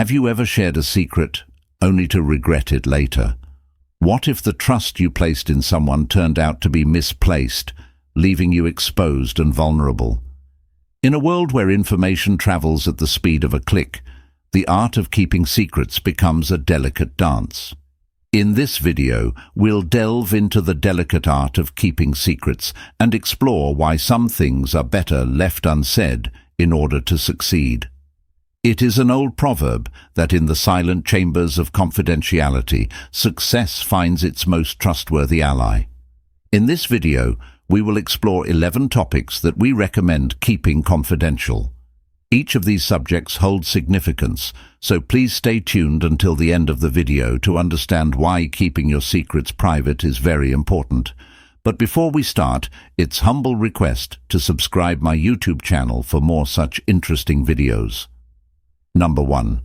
Have you ever shared a secret only to regret it later? What if the trust you placed in someone turned out to be misplaced, leaving you exposed and vulnerable? In a world where information travels at the speed of a click, the art of keeping secrets becomes a delicate dance. In this video, we'll delve into the delicate art of keeping secrets and explore why some things are better left unsaid in order to succeed. It is an old proverb that in the silent chambers of confidentiality, success finds its most trustworthy ally. In this video, we will explore 11 topics that we recommend keeping confidential. Each of these subjects holds significance, so please stay tuned until the end of the video to understand why keeping your secrets private is very important. But before we start, it's humble request to subscribe my YouTube channel for more such interesting videos. Number 1.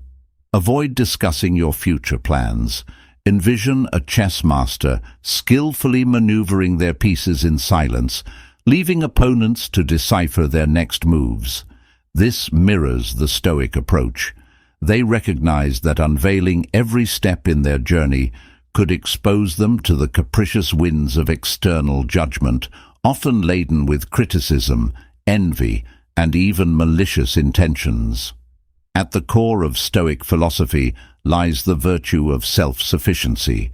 Avoid discussing your future plans. Envision a chess master skillfully maneuvering their pieces in silence, leaving opponents to decipher their next moves. This mirrors the Stoic approach. They recognize that unveiling every step in their journey could expose them to the capricious winds of external judgment, often laden with criticism, envy, and even malicious intentions. At the core of Stoic philosophy lies the virtue of self-sufficiency.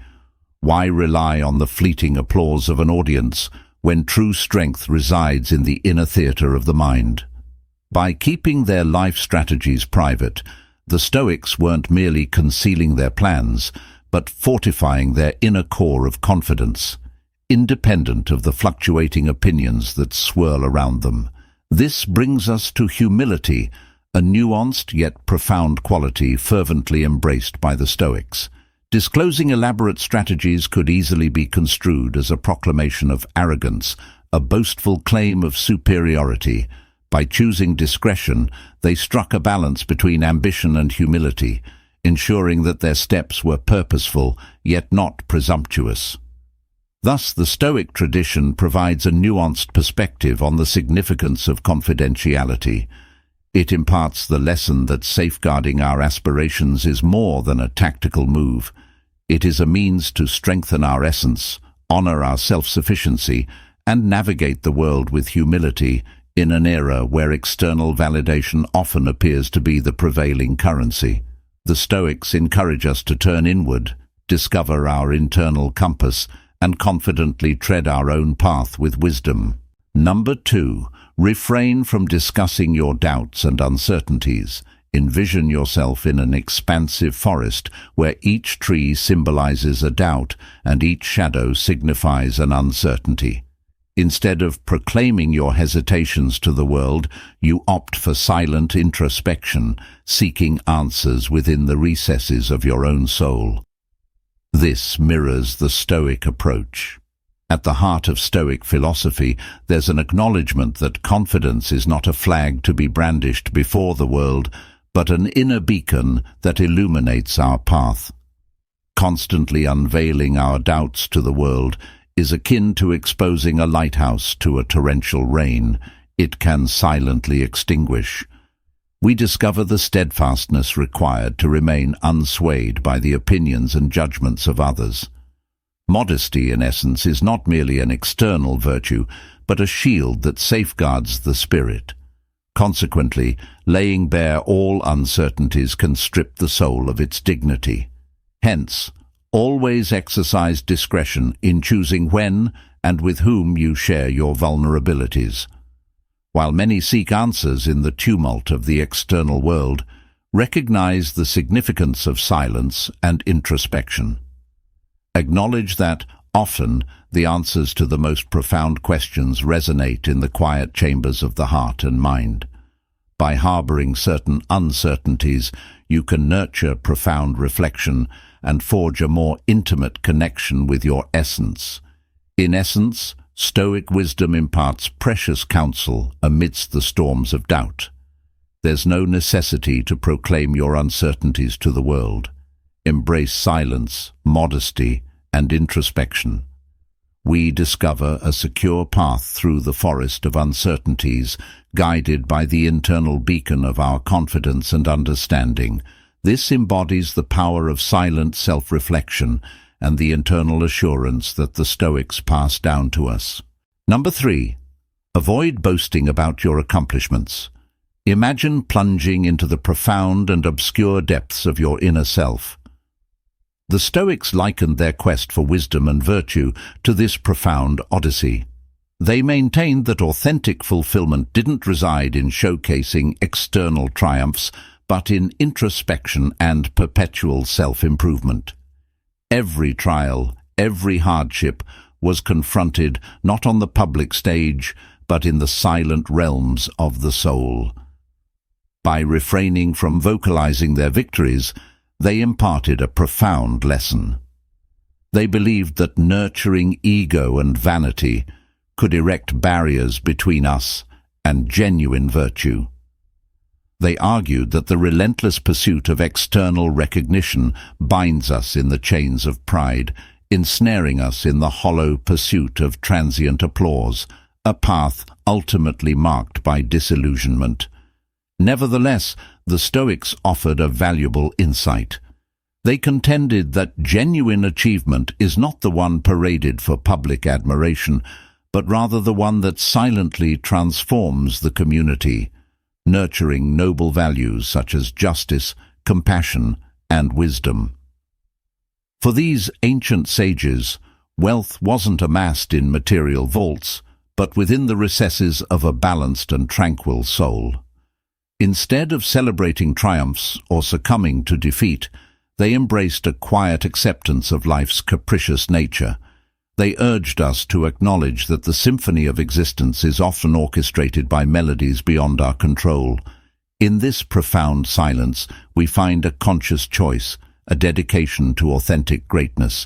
Why rely on the fleeting applause of an audience when true strength resides in the inner theater of the mind? By keeping their life strategies private, the Stoics weren't merely concealing their plans, but fortifying their inner core of confidence, independent of the fluctuating opinions that swirl around them. This brings us to humility, a nuanced yet profound quality fervently embraced by the Stoics. Disclosing elaborate strategies could easily be construed as a proclamation of arrogance, a boastful claim of superiority. By choosing discretion, they struck a balance between ambition and humility, ensuring that their steps were purposeful yet not presumptuous. Thus, the Stoic tradition provides a nuanced perspective on the significance of confidentiality. It imparts the lesson that safeguarding our aspirations is more than a tactical move. It is a means to strengthen our essence, honor our self-sufficiency, and navigate the world with humility in an era where external validation often appears to be the prevailing currency. The Stoics encourage us to turn inward, discover our internal compass, and confidently tread our own path with wisdom. Number 2. Refrain from discussing your doubts and uncertainties. Envision yourself in an expansive forest where each tree symbolizes a doubt and each shadow signifies an uncertainty. Instead of proclaiming your hesitations to the world, you opt for silent introspection, seeking answers within the recesses of your own soul. This mirrors the Stoic approach. At the heart of Stoic philosophy, there's an acknowledgement that confidence is not a flag to be brandished before the world, but an inner beacon that illuminates our path. Constantly unveiling our doubts to the world is akin to exposing a lighthouse to a torrential rain. It can silently extinguish. We discover the steadfastness required to remain unswayed by the opinions and judgments of others. Modesty, in essence, is not merely an external virtue, but a shield that safeguards the spirit. Consequently, laying bare all uncertainties can strip the soul of its dignity. Hence, always exercise discretion in choosing when and with whom you share your vulnerabilities. While many seek answers in the tumult of the external world, recognize the significance of silence and introspection. Acknowledge that, often, the answers to the most profound questions resonate in the quiet chambers of the heart and mind. By harboring certain uncertainties, you can nurture profound reflection and forge a more intimate connection with your essence. In essence, Stoic wisdom imparts precious counsel amidst the storms of doubt. There's no necessity to proclaim your uncertainties to the world. Embrace silence, modesty, and introspection. We discover a secure path through the forest of uncertainties, guided by the internal beacon of our confidence and understanding, This embodies the power of silent self-reflection and the internal assurance that the Stoics pass down to us. Number 3. Avoid boasting about your accomplishments. Imagine plunging into the profound and obscure depths of your inner self. The Stoics likened their quest for wisdom and virtue to this profound odyssey. They maintained that authentic fulfillment didn't reside in showcasing external triumphs, but in introspection and perpetual self-improvement. Every trial, every hardship was confronted not on the public stage, but in the silent realms of the soul. By refraining from vocalizing their victories, they imparted a profound lesson. They believed that nurturing ego and vanity could erect barriers between us and genuine virtue. They argued that the relentless pursuit of external recognition binds us in the chains of pride, ensnaring us in the hollow pursuit of transient applause, a path ultimately marked by disillusionment. Nevertheless, the Stoics offered a valuable insight. They contended that genuine achievement is not the one paraded for public admiration, but rather the one that silently transforms the community, nurturing noble values such as justice, compassion, and wisdom. For these ancient sages, wealth wasn't amassed in material vaults, but within the recesses of a balanced and tranquil soul. Instead of celebrating triumphs or succumbing to defeat, they embraced a quiet acceptance of life's capricious nature. They urged us to acknowledge that the symphony of existence is often orchestrated by melodies beyond our control. In this profound silence, we find a conscious choice, a dedication to authentic greatness.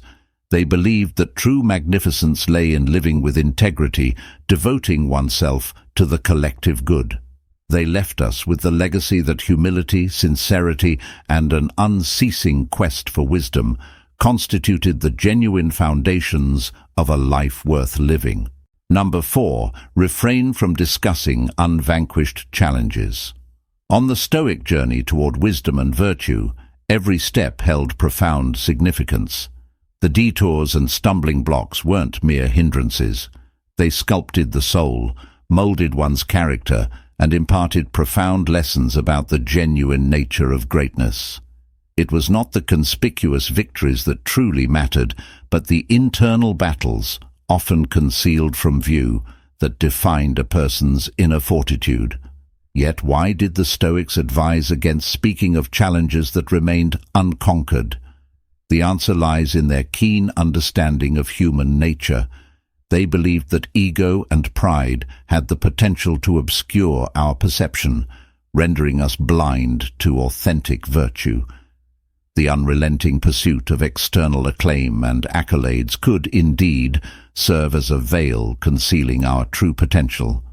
They believed that true magnificence lay in living with integrity, devoting oneself to the collective good. They left us with the legacy that humility, sincerity, and an unceasing quest for wisdom constituted the genuine foundations of a life worth living. Number 4. Refrain from discussing unvanquished challenges. On the Stoic journey toward wisdom and virtue, every step held profound significance. The detours and stumbling blocks weren't mere hindrances. They sculpted the soul, molded one's character, and imparted profound lessons about the genuine nature of greatness. It was not the conspicuous victories that truly mattered, but the internal battles, often concealed from view, that defined a person's inner fortitude. Yet why did the Stoics advise against speaking of challenges that remained unconquered? The answer lies in their keen understanding of human nature. They believed that ego and pride had the potential to obscure our perception, rendering us blind to authentic virtue. The unrelenting pursuit of external acclaim and accolades could, indeed, serve as a veil concealing our true potential.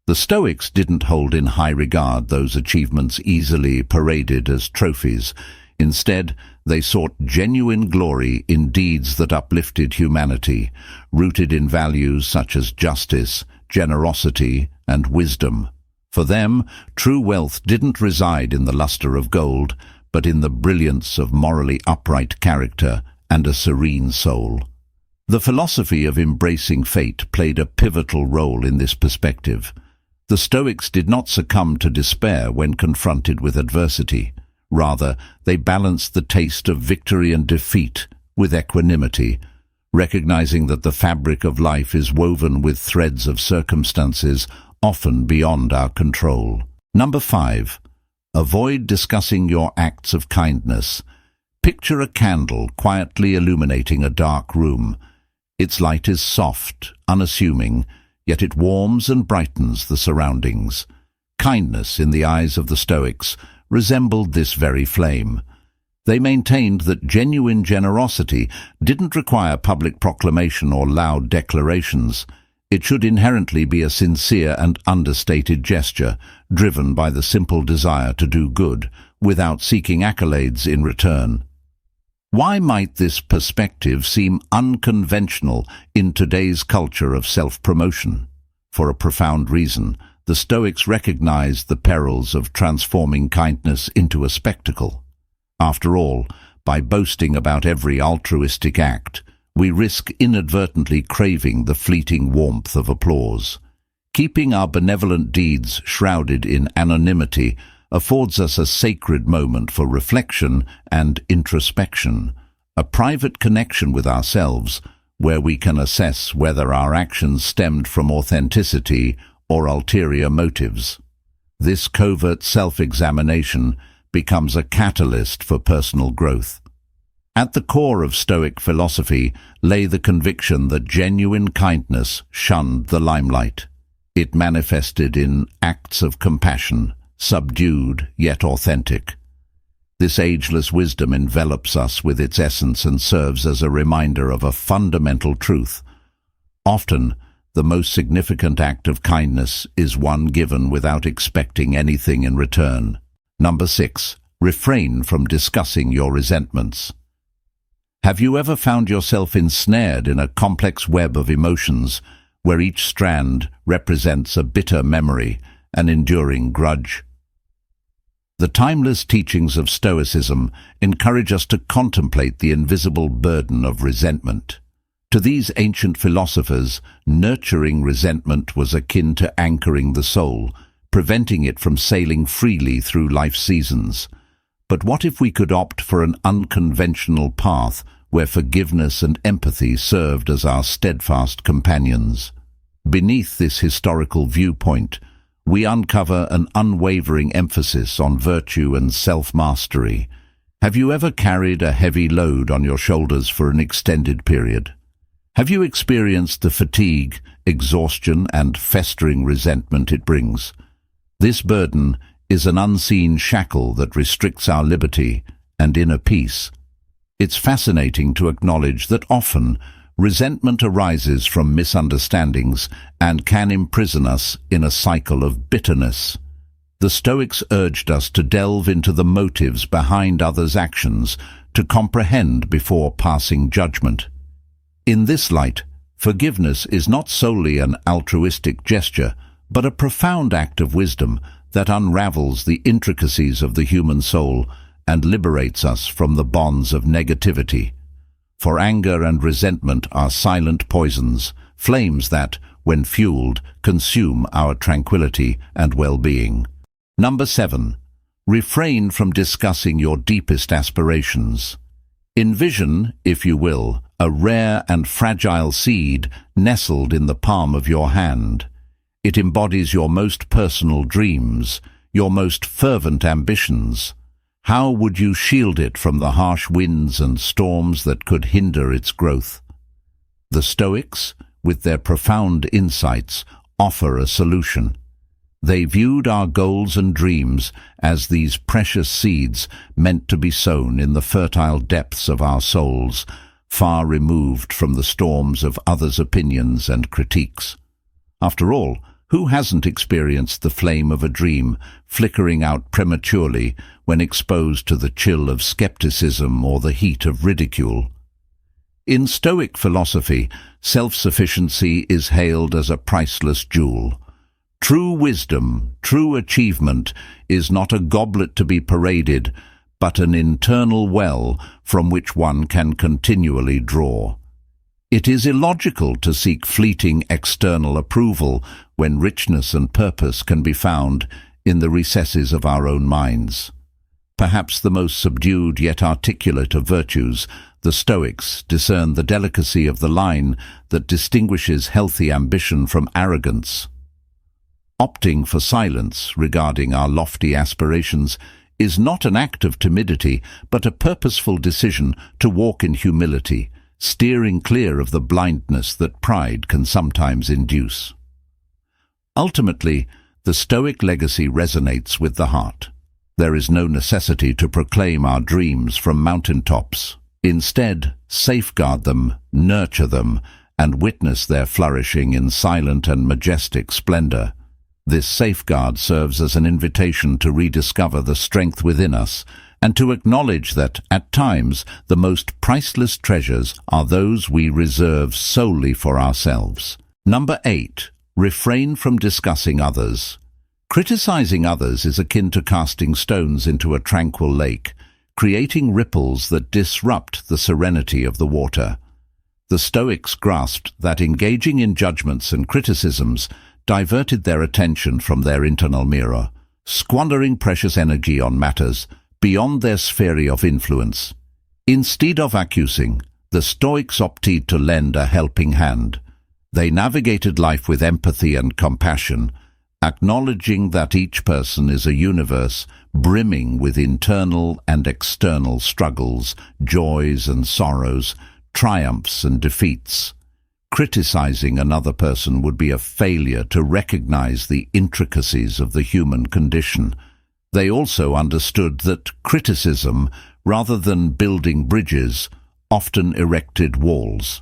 The Stoics didn't hold in high regard those achievements easily paraded as trophies. Instead, they sought genuine glory in deeds that uplifted humanity, rooted in values such as justice, generosity, and wisdom. For them, true wealth didn't reside in the luster of gold, but in the brilliance of morally upright character and a serene soul. The philosophy of embracing fate played a pivotal role in this perspective. The Stoics did not succumb to despair when confronted with adversity. Rather, they balanced the taste of victory and defeat with equanimity, recognizing that the fabric of life is woven with threads of circumstances often beyond our control. Number 5. Avoid discussing your acts of kindness. Picture a candle quietly illuminating a dark room. Its light is soft, unassuming, yet it warms and brightens the surroundings. Kindness, in the eyes of the Stoics, resembled this very flame. They maintained that genuine generosity didn't require public proclamation or loud declarations. It should inherently be a sincere and understated gesture, driven by the simple desire to do good, without seeking accolades in return. Why might this perspective seem unconventional in today's culture of self-promotion? For a profound reason, the Stoics recognized the perils of transforming kindness into a spectacle. After all, by boasting about every altruistic act, we risk inadvertently craving the fleeting warmth of applause. Keeping our benevolent deeds shrouded in anonymity affords us a sacred moment for reflection and introspection, a private connection with ourselves where we can assess whether our actions stemmed from authenticity or ulterior motives. This covert self-examination becomes a catalyst for personal growth. At the core of Stoic philosophy lay the conviction that genuine kindness shunned the limelight. It manifested in acts of compassion, subdued yet authentic. This ageless wisdom envelops us with its essence and serves as a reminder of a fundamental truth. Often, the most significant act of kindness is one given without expecting anything in return. Number 6. Refrain from discussing your resentments. Have you ever found yourself ensnared in a complex web of emotions where each strand represents a bitter memory, an enduring grudge? The timeless teachings of Stoicism encourage us to contemplate the invisible burden of resentment. To these ancient philosophers, nurturing resentment was akin to anchoring the soul, preventing it from sailing freely through life's seasons. But what if we could opt for an unconventional path where forgiveness and empathy served as our steadfast companions? Beneath this historical viewpoint, we uncover an unwavering emphasis on virtue and self-mastery. Have you ever carried a heavy load on your shoulders for an extended period? Have you experienced the fatigue, exhaustion, and festering resentment it brings? This burden is an unseen shackle that restricts our liberty and inner peace. It's fascinating to acknowledge that often resentment arises from misunderstandings and can imprison us in a cycle of bitterness. The Stoics urged us to delve into the motives behind others' actions, to comprehend before passing judgment. In this light, forgiveness is not solely an altruistic gesture, but a profound act of wisdom that unravels the intricacies of the human soul and liberates us from the bonds of negativity. For anger and resentment are silent poisons, flames that, when fueled, consume our tranquility and well-being. Number 7. Refrain from discussing your deepest aspirations. Envision, if you will, a rare and fragile seed nestled in the palm of your hand. It embodies your most personal dreams, your most fervent ambitions. How would you shield it from the harsh winds and storms that could hinder its growth? The Stoics, with their profound insights, offer a solution. They viewed our goals and dreams as these precious seeds meant to be sown in the fertile depths of our souls, far removed from the storms of others' opinions and critiques. After all, who hasn't experienced the flame of a dream flickering out prematurely when exposed to the chill of skepticism or the heat of ridicule? In Stoic philosophy, self-sufficiency is hailed as a priceless jewel. True wisdom, true achievement, is not a goblet to be paraded, but an internal well from which one can continually draw. It is illogical to seek fleeting external approval when richness and purpose can be found in the recesses of our own minds. Perhaps the most subdued yet articulate of virtues, the Stoics discern the delicacy of the line that distinguishes healthy ambition from arrogance. Opting for silence regarding our lofty aspirations is not an act of timidity, but a purposeful decision to walk in humility, steering clear of the blindness that pride can sometimes induce. Ultimately, the Stoic legacy resonates with the heart. There is no necessity to proclaim our dreams from mountaintops. Instead, safeguard them, nurture them, and witness their flourishing in silent and majestic splendor. This safeguard serves as an invitation to rediscover the strength within us and to acknowledge that, at times, the most priceless treasures are those we reserve solely for ourselves. Number 8. Refrain from discussing others. Criticizing others is akin to casting stones into a tranquil lake, creating ripples that disrupt the serenity of the water. The Stoics grasped that engaging in judgments and criticisms diverted their attention from their internal mirror, squandering precious energy on matters beyond their sphere of influence. Instead of accusing, the Stoics opted to lend a helping hand. They navigated life with empathy and compassion, acknowledging that each person is a universe brimming with internal and external struggles, joys and sorrows, triumphs and defeats. Criticizing another person would be a failure to recognize the intricacies of the human condition. They also understood that criticism, rather than building bridges, often erected walls.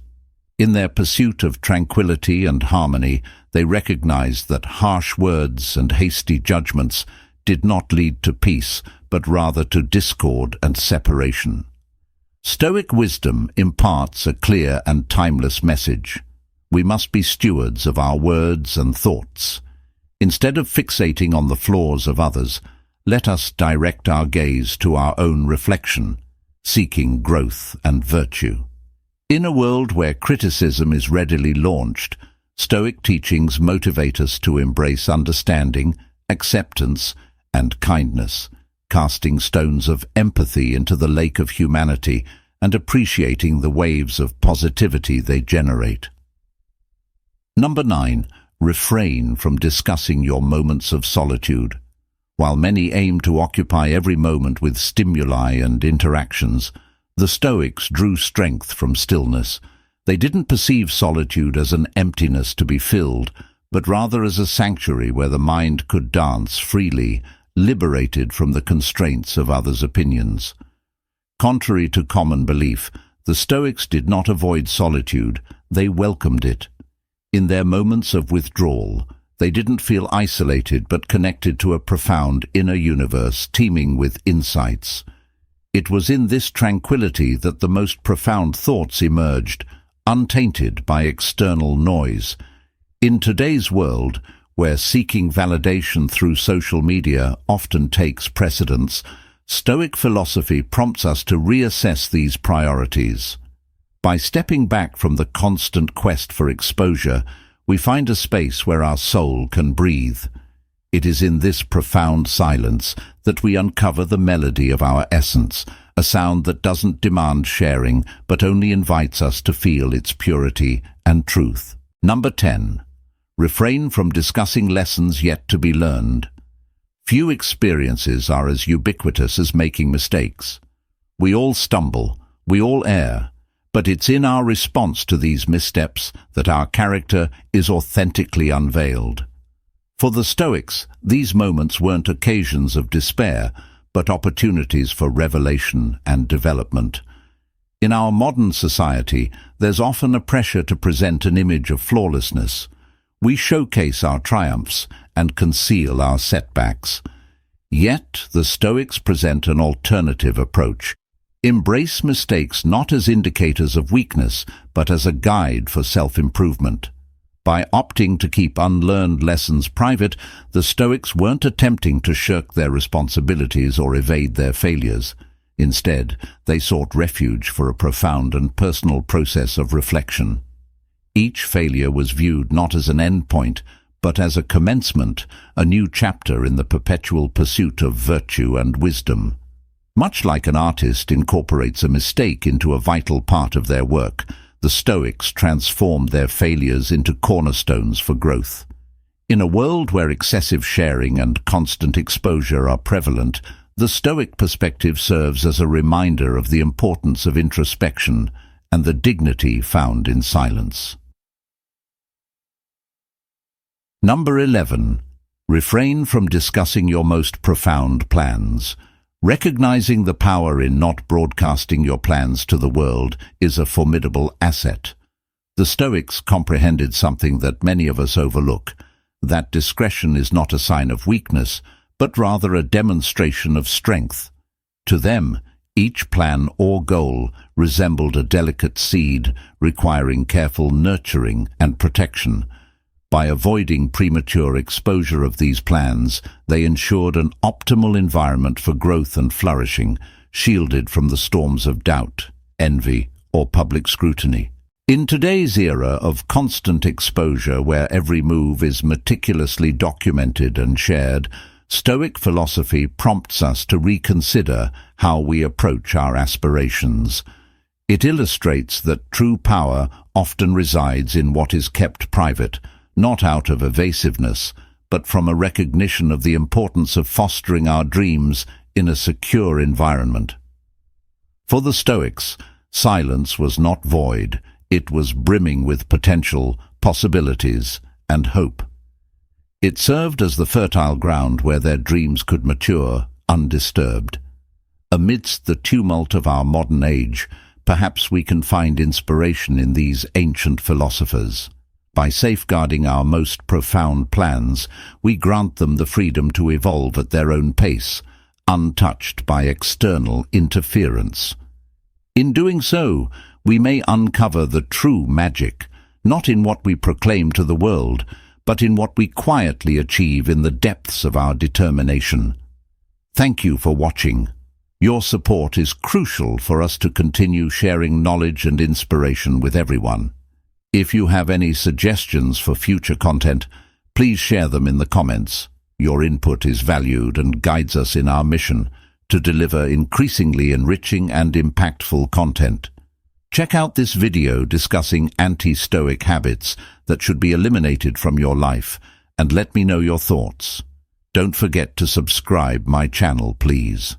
In their pursuit of tranquility and harmony, they recognized that harsh words and hasty judgments did not lead to peace, but rather to discord and separation. Stoic wisdom imparts a clear and timeless message. We must be stewards of our words and thoughts. Instead of fixating on the flaws of others, let us direct our gaze to our own reflection, seeking growth and virtue. In a world where criticism is readily launched, Stoic teachings motivate us to embrace understanding, acceptance, and kindness, casting stones of empathy into the lake of humanity and appreciating the waves of positivity they generate. Number 9. Refrain from discussing your moments of solitude. While many aim to occupy every moment with stimuli and interactions, the Stoics drew strength from stillness. They didn't perceive solitude as an emptiness to be filled, but rather as a sanctuary where the mind could dance freely, liberated from the constraints of others' opinions. Contrary to common belief, the Stoics did not avoid solitude, they welcomed it. In their moments of withdrawal, they didn't feel isolated but connected to a profound inner universe teeming with insights. It was in this tranquility that the most profound thoughts emerged, untainted by external noise. In today's world, where seeking validation through social media often takes precedence, Stoic philosophy prompts us to reassess these priorities. By stepping back from the constant quest for exposure, we find a space where our soul can breathe. It is in this profound silence that we uncover the melody of our essence, a sound that doesn't demand sharing, but only invites us to feel its purity and truth. Number 10. Refrain from discussing lessons yet to be learned. Few experiences are as ubiquitous as making mistakes. We all stumble, we all err, but it's in our response to these missteps that our character is authentically unveiled. For the Stoics, these moments weren't occasions of despair, but opportunities for revelation and development. In our modern society, there's often a pressure to present an image of flawlessness. We showcase our triumphs and conceal our setbacks. Yet, the Stoics present an alternative approach. Embrace mistakes not as indicators of weakness, but as a guide for self-improvement. By opting to keep unlearned lessons private, the Stoics weren't attempting to shirk their responsibilities or evade their failures. Instead, they sought refuge for a profound and personal process of reflection. Each failure was viewed not as an endpoint, but as a commencement, a new chapter in the perpetual pursuit of virtue and wisdom. Much like an artist incorporates a mistake into a vital part of their work, the Stoics transformed their failures into cornerstones for growth. In a world where excessive sharing and constant exposure are prevalent, the Stoic perspective serves as a reminder of the importance of introspection and the dignity found in silence. Number 11. Refrain from discussing your most profound plans. Recognizing the power in not broadcasting your plans to the world is a formidable asset. The Stoics comprehended something that many of us overlook, that discretion is not a sign of weakness, but rather a demonstration of strength. To them, each plan or goal resembled a delicate seed requiring careful nurturing and protection. By avoiding premature exposure of these plans, they ensured an optimal environment for growth and flourishing, shielded from the storms of doubt, envy, or public scrutiny. In today's era of constant exposure where every move is meticulously documented and shared, Stoic philosophy prompts us to reconsider how we approach our aspirations. It illustrates that true power often resides in what is kept private, not out of evasiveness, but from a recognition of the importance of fostering our dreams in a secure environment. For the Stoics, silence was not void, it was brimming with potential, possibilities, and hope. It served as the fertile ground where their dreams could mature, undisturbed. Amidst the tumult of our modern age, perhaps we can find inspiration in these ancient philosophers. By safeguarding our most profound plans, we grant them the freedom to evolve at their own pace, untouched by external interference. In doing so, we may uncover the true magic, not in what we proclaim to the world, but in what we quietly achieve in the depths of our determination. Thank you for watching. Your support is crucial for us to continue sharing knowledge and inspiration with everyone. If you have any suggestions for future content, please share them in the comments. Your input is valued and guides us in our mission to deliver increasingly enriching and impactful content. Check out this video discussing anti-Stoic habits that should be eliminated from your life, and let me know your thoughts. Don't forget to subscribe my channel, please.